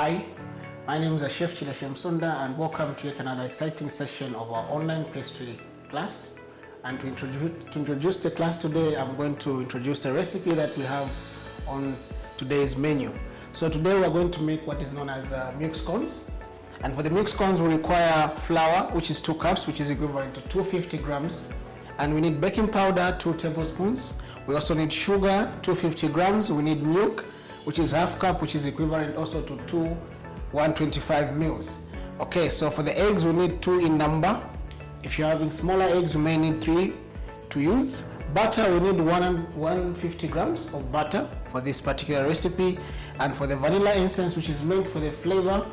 Hi, my name is Chef Chileshem Sunda and welcome to yet another exciting session of our online pastry class. And to introduce the class today, I'm going to introduce the recipe that we have on today's menu. So today we are going to make what is known as milk scones. And for the milk scones, we require flour, which is 2 cups, which is equivalent to 250 grams. And we need baking powder, 2 tablespoons. We also need sugar, 250 grams. We need milk, which is half cup, which is equivalent also to 125 mils. Okay, so for the eggs, we need 2 in number. If you're having smaller eggs, you may need 3 to use. Butter, we need 150 grams of butter for this particular recipe. And for the vanilla essence, which is made for the flavor,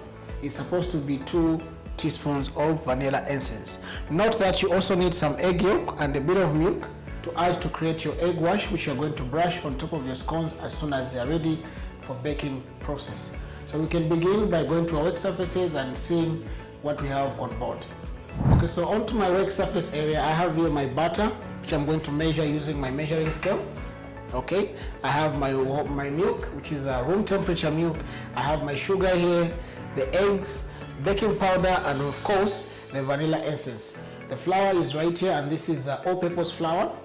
is supposed to be 2 teaspoons of vanilla essence. Note that you also need some egg yolk and a bit of milk to add to create your egg wash, which you're going to brush on top of your scones as soon as they are ready for baking process. So we can begin by going to our work surfaces and seeing what we have on board. Okay, so onto my work surface area, I have here my butter, which I'm going to measure using my measuring scale. Okay, I have my milk, which is room temperature milk. I have my sugar here, the eggs, baking powder, and of course the vanilla essence. The flour is right here, and this is all-purpose flour.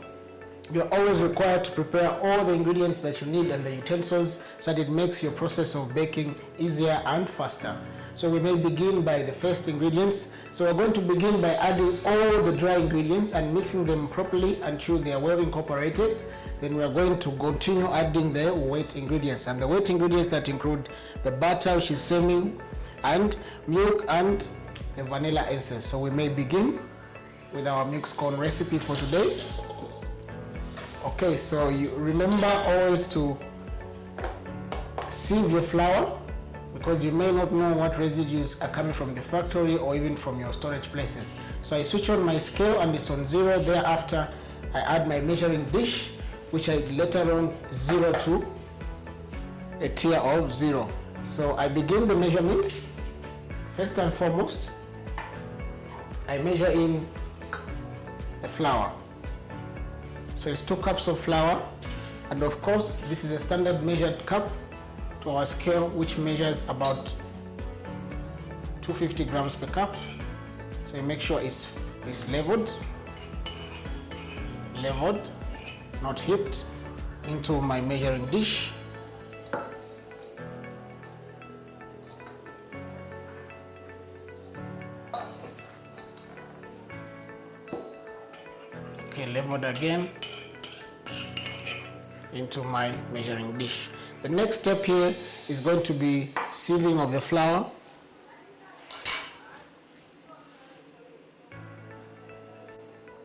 You're always required to prepare all the ingredients that you need and the utensils so that it makes your process of baking easier and faster. So we may begin by the first ingredients. So we're going to begin by adding all the dry ingredients and mixing them properly until they are well incorporated. Then we are going to continue adding the wet ingredients, and the wet ingredients that include the butter, which is semi, and milk and the vanilla essence. So we may begin with our milk scone recipe for today. Okay, so you remember always to sieve your flour, because you may not know what residues are coming from the factory or even from your storage places. So I switch on my scale and it's on 0. Thereafter, I add my measuring dish, which I later on 0 to a tier of 0. So I begin the measurements. First and foremost, I measure in the flour. So it's 2 cups of flour, and of course this is a standard measured cup to our scale, which measures about 250 grams per cup. So you make sure it's leveled, not heaped, into my measuring dish. Okay, leveled again into my measuring dish. The next step here is going to be sieving of the flour.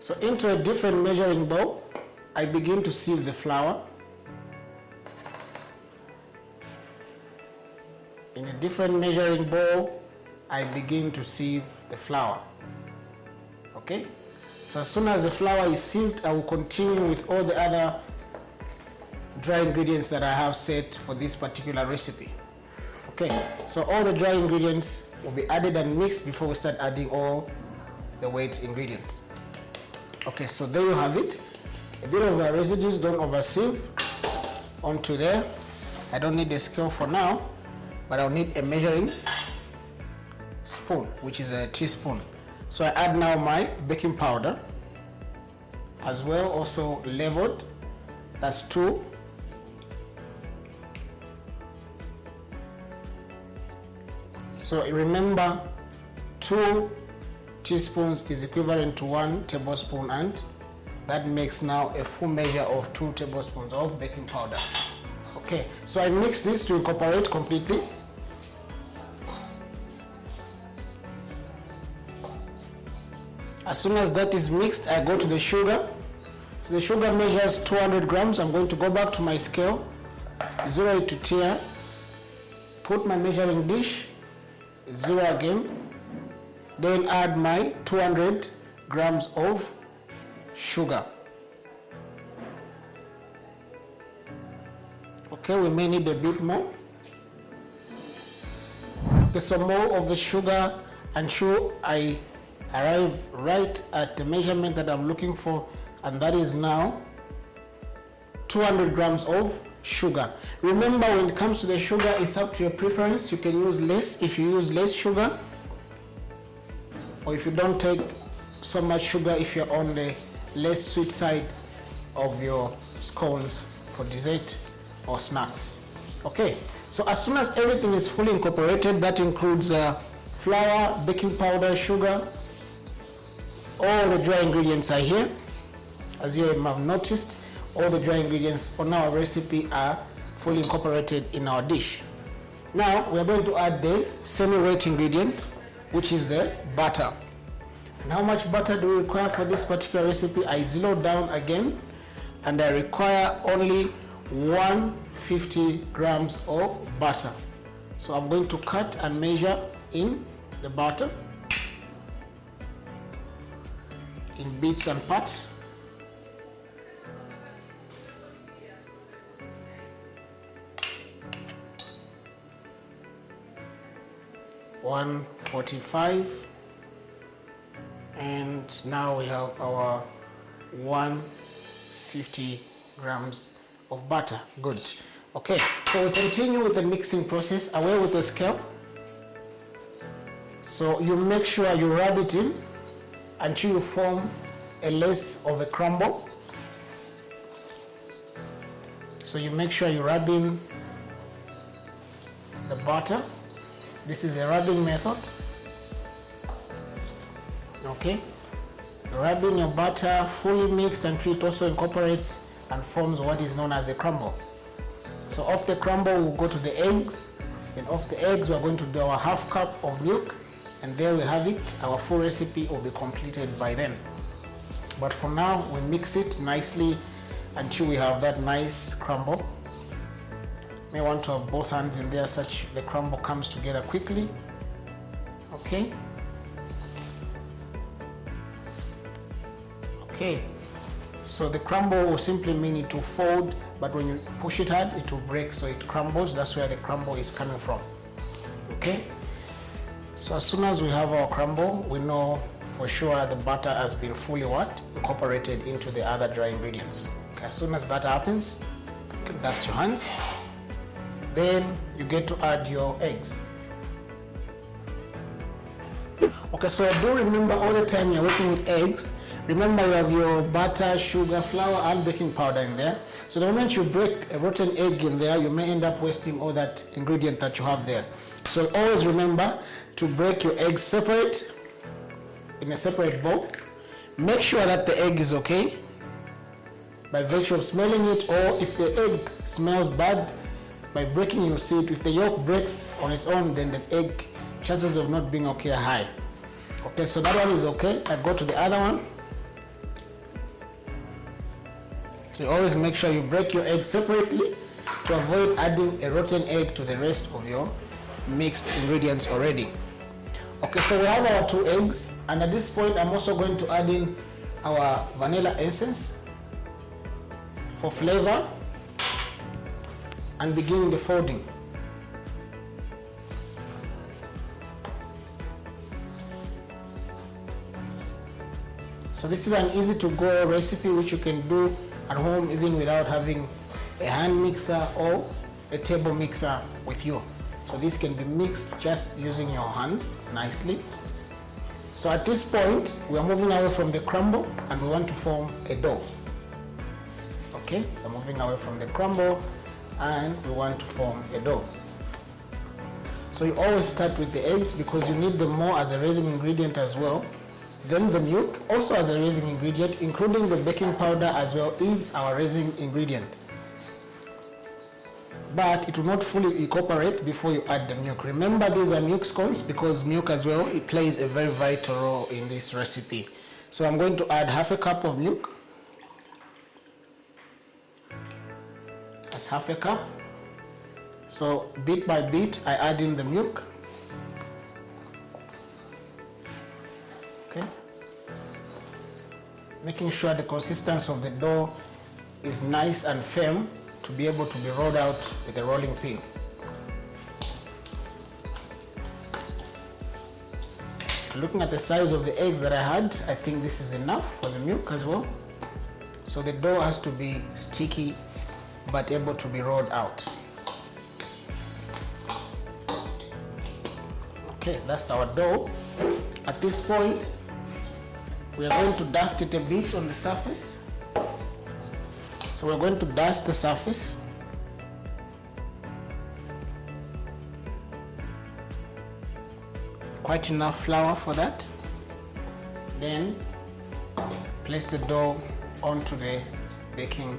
So into a different measuring bowl, I begin to sieve the flour. In a different measuring bowl, I begin to sieve the flour. Okay? So as soon as the flour is sieved, I will continue with all the other dry ingredients that I have set for this particular recipe. Okay, so all the dry ingredients will be added and mixed before we start adding all the wet ingredients. Okay, so there you have it. A bit of residues, don't over-sieve onto there. I don't need a scale for now, but I'll need a measuring spoon, which is a teaspoon. So I add now my baking powder, as well, also leveled. That's 2. So remember, 2 teaspoons is equivalent to 1 tablespoon, and that makes now a full measure of 2 tablespoons of baking powder. Okay, so I mix this to incorporate completely. As soon as that is mixed, I go to the sugar. So the sugar measures 200 grams. I'm going to go back to my scale, 0 it to tier, put my measuring dish, 0 again, then add my 200 grams of sugar. Okay, we may need a bit more. Okay, some more of the sugar, and sure I arrive right at the measurement that I'm looking for, and that is now 200 grams of sugar. Remember, when it comes to the sugar, it's up to your preference. You can use less if you use less sugar, or if you don't take so much sugar if you're on the less sweet side of your scones for dessert or snacks. Okay, so as soon as everything is fully incorporated, that includes flour, baking powder, sugar, all the dry ingredients are here. As you have noticed, all the dry ingredients on our recipe are fully incorporated in our dish. Now we are going to add the semi-wet ingredient, which is the butter. And how much butter do we require for this particular recipe? I zeroed down again, and I require only 150 grams of butter. So I'm going to cut and measure in the butter in bits and parts. $145, and now we have our 150 grams of butter. Good. Okay, so we continue with the mixing process. Away with the scalp. So you make sure you rub it in until you form a less of a crumble. So you make sure you rub in the butter. This is a rubbing method. Okay, rubbing your butter fully mixed until it also incorporates and forms what is known as a crumble. So off the crumble we'll go to the eggs, and off the eggs we're going to do our half cup of milk, and there we have it. Our full recipe will be completed by then. But for now we mix it nicely until we have that nice crumble. You may want to have both hands in there such the crumble comes together quickly. Okay. Okay. So the crumble will simply mean it will fold, but when you push it hard, it will break, so it crumbles. That's where the crumble is coming from. Okay. So as soon as we have our crumble, we know for sure the butter has been fully incorporated into the other dry ingredients. Okay. As soon as that happens, you can dust your hands. Then you get to add your eggs. Okay, so do remember all the time you're working with eggs, remember you have your butter, sugar, flour, and baking powder in there. So the moment you break a rotten egg in there, you may end up wasting all that ingredient that you have there. So always remember to break your eggs separate, in a separate bowl. Make sure that the egg is okay by virtue of smelling it, or if the egg smells bad, by breaking you'll see it. If the yolk breaks on its own, then the egg chances of not being okay are high. Okay, so that one is okay. I go to the other one. You always make sure you break your egg separately to avoid adding a rotten egg to the rest of your mixed ingredients already. Okay, so we have our 2 eggs, and at this point I'm also going to add in our vanilla essence for flavor and begin the folding. So this is an easy to go recipe which you can do at home even without having a hand mixer or a table mixer with you. So this can be mixed just using your hands nicely. So at this point we are moving away from the crumble and we want to form a dough. Okay, we're moving away from the crumble and we want to form a dough. So you always start with the eggs because you need them more as a raising ingredient as well. Then the milk, also as a raising ingredient, including the baking powder as well, is our raising ingredient. But it will not fully incorporate before you add the milk. Remember, these are milk scones because milk as well, it plays a very vital role in this recipe. So I'm going to add half a cup of milk. That's half a cup. So bit by bit, I add in the milk. Okay. Making sure the consistency of the dough is nice and firm to be able to be rolled out with a rolling pin. Looking at the size of the eggs that I had, I think this is enough for the milk as well. So the dough has to be sticky but able to be rolled out. Okay, that's our dough. At this point, we are going to dust it a bit on the surface. So we're going to dust the surface. Quite enough flour for that. Then place the dough onto the baking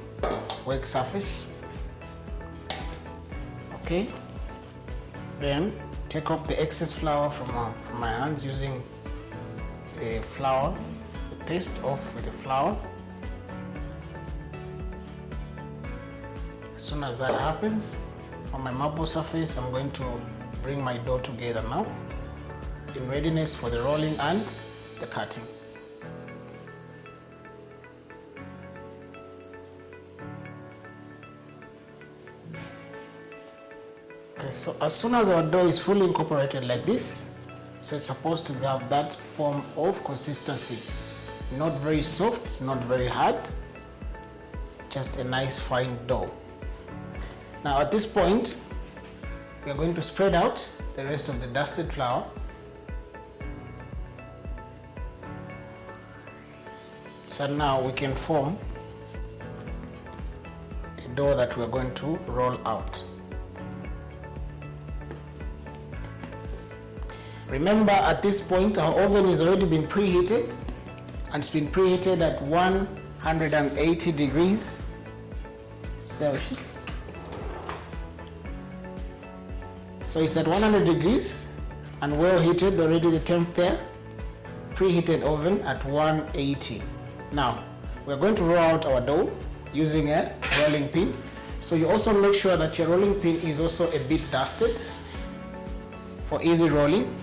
work surface. Okay. Then take off the excess flour from my hands using the flour, the paste off with the flour. As soon as that happens, on my marble surface, I'm going to bring my dough together now in readiness for the rolling and the cutting. Okay, so as soon as our dough is fully incorporated like this, so it's supposed to have that form of consistency. Not very soft, not very hard, just a nice fine dough. Now at this point, we are going to spread out the rest of the dusted flour. So now we can form a dough that we are going to roll out. Remember, at this point our oven has already been preheated, and it's been preheated at 180 degrees Celsius. So it's at 100 degrees and well heated already, the temp there, preheated oven at 180. Now we're going to roll out our dough using a rolling pin. So you also make sure that your rolling pin is also a bit dusted for easy rolling.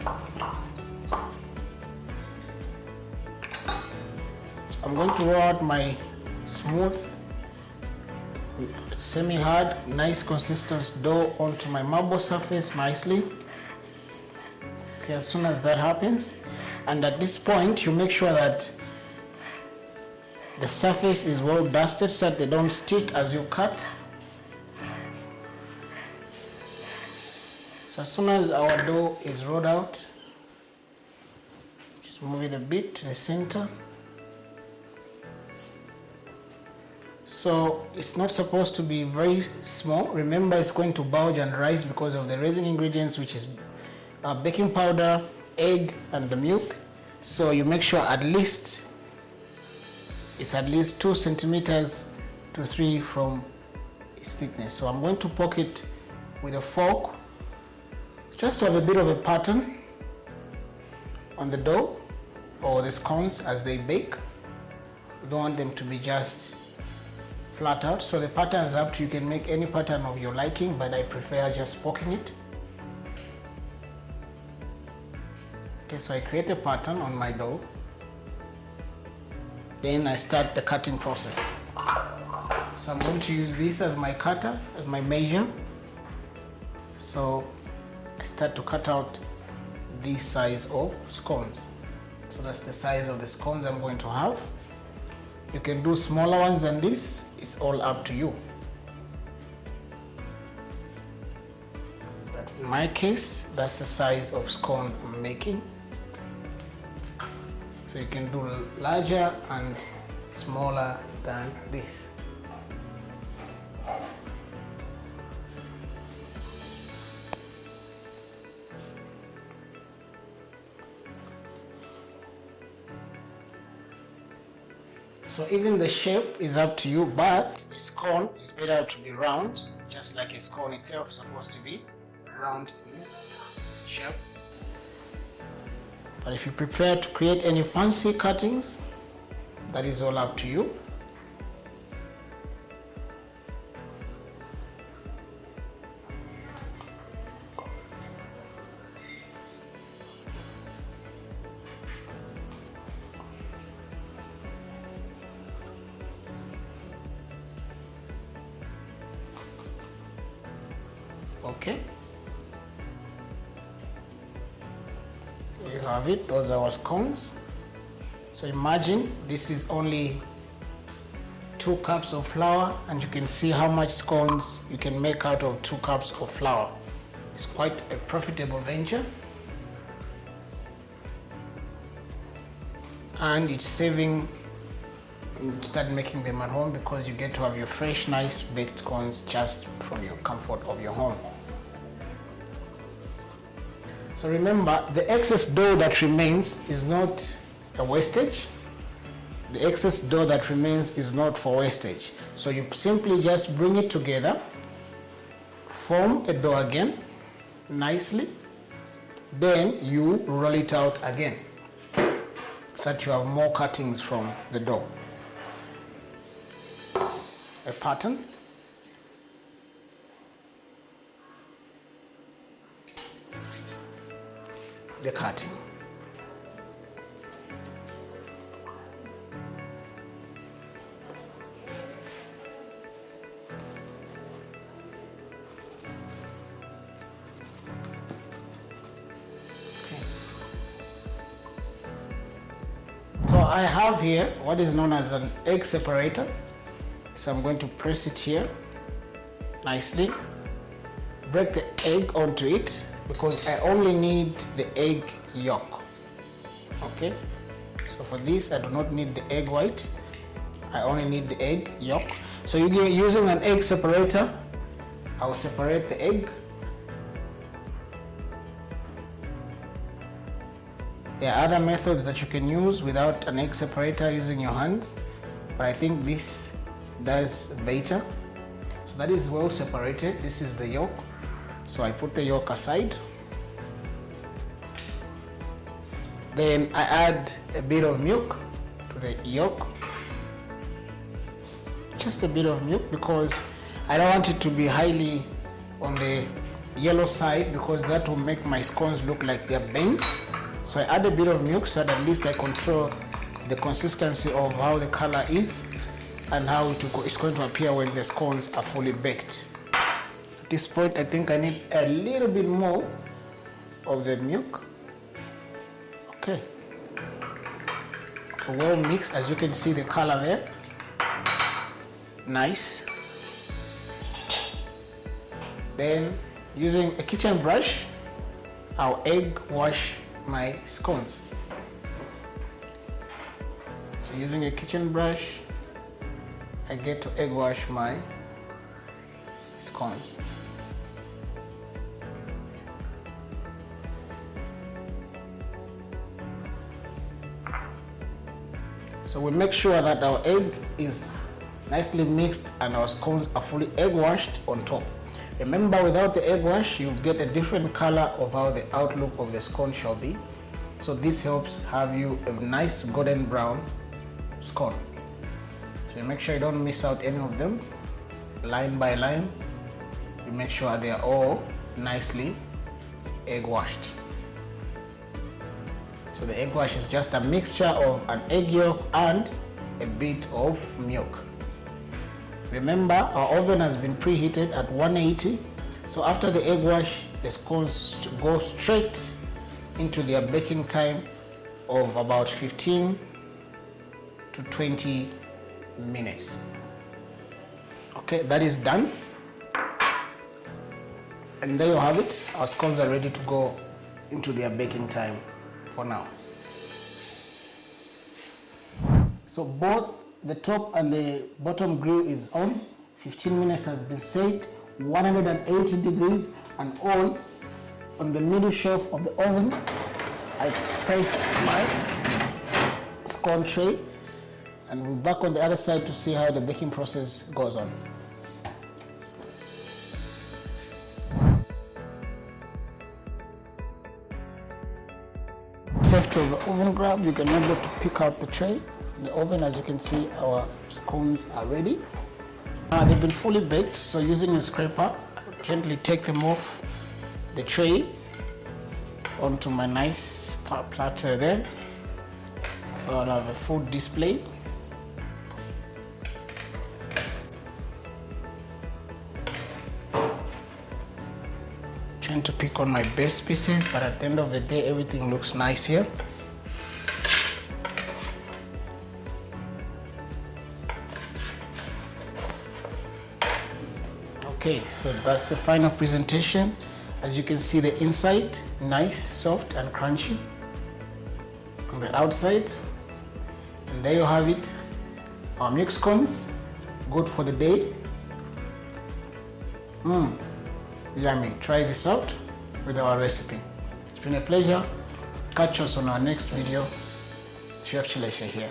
So I'm going to roll out my smooth, semi-hard, nice consistent dough onto my marble surface nicely. Okay, as soon as that happens, and at this point you make sure that the surface is well dusted so that they don't stick as you cut. So as soon as our dough is rolled out, just move it a bit to the center. So it's not supposed to be very small. Remember, it's going to bulge and rise because of the resin ingredients, which is baking powder, egg, and the milk. So you make sure it's at least 2 centimeters to 3 from its thickness. So I'm going to poke it with a fork just to have a bit of a pattern on the dough or the scones as they bake. You don't want them to be just flat out, so the pattern is up to you. You can make any pattern of your liking, but I prefer just poking it. Okay, so I create a pattern on my dough. Then I start the cutting process. So I'm going to use this as my cutter, as my measure. So I start to cut out this size of scones. So that's the size of the scones I'm going to have. You can do smaller ones than this, it's all up to you. But in my case, that's the size of scone I'm making. So you can do larger and smaller than this. So even the shape is up to you, but a scone is better to be round, just like a scone itself is supposed to be round in shape. But if you prefer to create any fancy cuttings, that is all up to you. Okay, you have it. Those are our scones. So imagine this is only 2 cups of flour, and you can see how much scones you can make out of 2 cups of flour. It's quite a profitable venture, and it's saving start making them at home because you get to have your fresh, nice baked scones just from your comfort of your home. So remember, the excess dough that remains is not a wastage. The excess dough that remains is not for wastage. So you simply just bring it together, form a dough again nicely, then you roll it out again so that you have more cuttings from the dough. A pattern. The cutting. So I have here what is known as an egg separator. So I'm going to press it here nicely, break the egg onto it because I only need the egg yolk. Okay, so for this I do not need the egg white, I only need the egg yolk. So you're using an egg separator, I'll separate the egg. There are other methods that you can use without an egg separator using your hands, but I think this does better. So that is well separated. This is the yolk, so I put the yolk aside. Then I add a bit of milk to the yolk, just a bit of milk because I don't want it to be highly on the yellow side because that will make my scones look like they're bent. So I add a bit of milk so that at least I control the consistency of how the color is and how it's going to appear when the scones are fully baked. At this point, I think I need a little bit more of the milk. Okay. Well mixed, as you can see the color there. Nice. Then, using a kitchen brush, I'll egg wash my scones. So using a kitchen brush, I get to egg wash my scones. So we make sure that our egg is nicely mixed and our scones are fully egg washed on top. Remember, without the egg wash, you get a different color of how the outlook of the scone shall be. So this helps have you a nice golden brown scone. So you make sure you don't miss out any of them. Line by line, you make sure they are all nicely egg washed. So the egg wash is just a mixture of an egg yolk and a bit of milk. Remember, our oven has been preheated at 180. So after the egg wash, the scones go straight into their baking time of about 15 to 20 minutes. Okay, that is done. And there you have it. Our scones are ready to go into their baking time for now. So both the top and the bottom grill is on. 15 minutes has been set, 180 degrees, and all on the middle shelf of the oven. I place my scone tray, and we're back on the other side to see how the baking process goes on. Safe to the oven grab, you can be able to pick out the tray. In the oven, as you can see, our scones are ready. They've been fully baked, so using a scraper, I gently take them off the tray onto my nice platter there. I'll have a food display. Trying to pick on my best pieces, but at the end of the day, everything looks nice here. Okay, so that's the final presentation. As you can see, the inside, nice, soft and crunchy. On the outside, and there you have it, our milk scones, good for the day. Yummy. Try this out with our recipe. It's been a pleasure. Catch us on our next video. Chef Chileshe here.